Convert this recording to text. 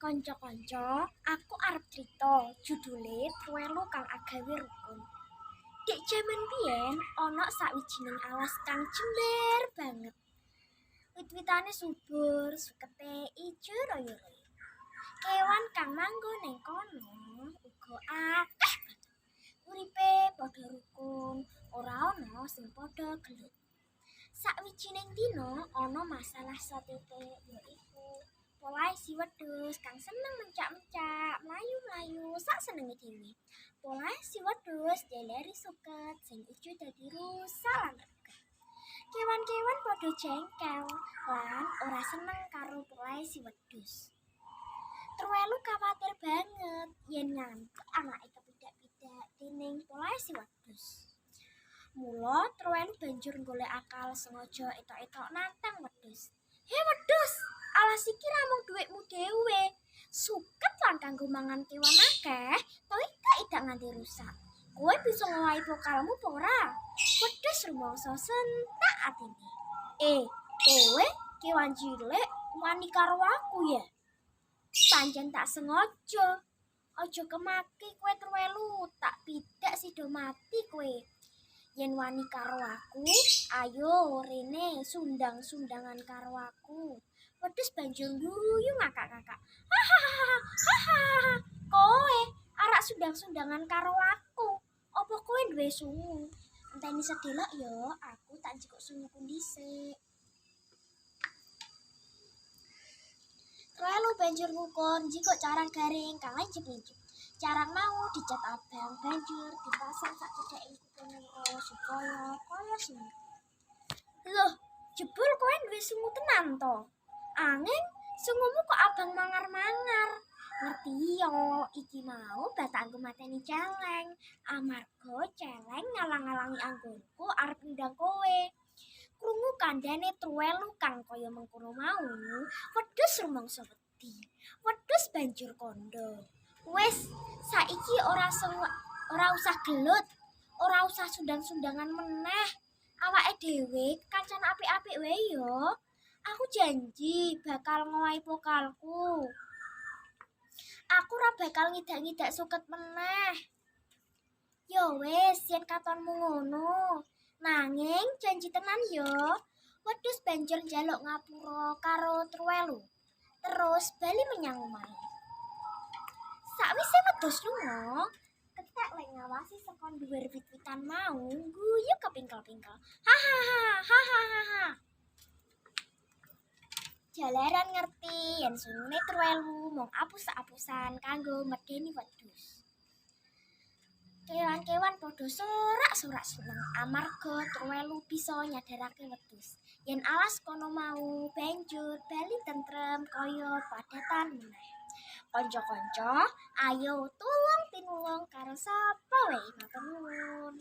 Kanca-kanca, aku arep crita judule Truwelu kang agawe rukun. Dik jaman biyen ana sawijining alas kang jember banget. Wit-witane subur, sukete ijo royo-royo. Kewan kang manggon ning kono uga akeh. Uripe padha rukun, ora ana sing padha gelut. Sawijining dina ana masalah satitik yaiku polahe si wedhus kang seneng mencak-mencak, mlayu-mlayu sak senenge dhewe. Polahe si wedhus ndeleri suket sing ijo dadi rusak lan reget. Kewan-kewan padha jengkel lan ora seneng karo polahe si wedhus. Truwelu khawatir banget yen ngantuk anake kepidak-pidak dening polahe si wedhus. Mula Truwelu banjur golek akal sengaja etok-etok nantang wedhus. "He wedhus, alas iki ramung dhuwitmu dhewe. Suket lan kanggo mangan kewan akeh, to idak nganti rusak. Kowe bisa ngowahi pokalmu apa ora?" Wedhus rumangsa sentak atine. Kowe kewan cilik wani karo aku ya? Pancen tak sengaja. Aja kemaki kowe Truwelu, tak pidak sida mati kowe. Yen wani karo aku, ayo rene sundang-sundangan karo aku. Wedhus banjur guyu ngakak-ngakak. Hahaha, kowe arak sundang-sundangan karo aku. Apa kowe duwe sungu? Enteni sedelok ya, aku tak njikuk sunguku dhisik. Truwelu banjur ngukur njikuk carang garing kang lancip-lincip. Carang mau dicat abang banjur dipasang sak cedhake kuping loro supaya kaya sungu. Loh, jebul kowe duwe sungu tenan to? Angin, sungumu kok abang mangar-mangar. Ngerti yo, iki mau batangku mateni celeng. Amarga celeng ngalang-alangi anggonku arep ngundang kowe. Krungu kandhane Truwelu kang kaya mengkono mau, wedhus rumangsa wedi. Wedhus banjur kandha. Wis, saiki ora usah gelut, ora usah sundang-sundangan meneh. Awake dhewe kancan apik-apik wae yo. Aku janji bakal ngowahi pokalku. Aku ora bakal ngidak-ngidak suket meneh. Ya wis, yen katonmu ngono. Nanging janji tenan yo. Wedhus banjur njaluk ngapura karo Truwelu. Terus bali menyang omahe. Sakwise wedhus lunga, ketek lek ngawasi saka dhuwur wit-witan mau guyu kepingkel-pingkel. Hahaha. Jalaran ngerti yen sungune Truwelu mung apus-apusan kanggo medeni wedhus. Kewan-kewan padha sorak-sorak seneng amarga Truwelu bisa nyadarake wedhus yen alas kono mau banjur bali tentrem kaya padatan meneh. Kanca-kanca, ayo tulung tinulung karo sapa wae matur nuwun.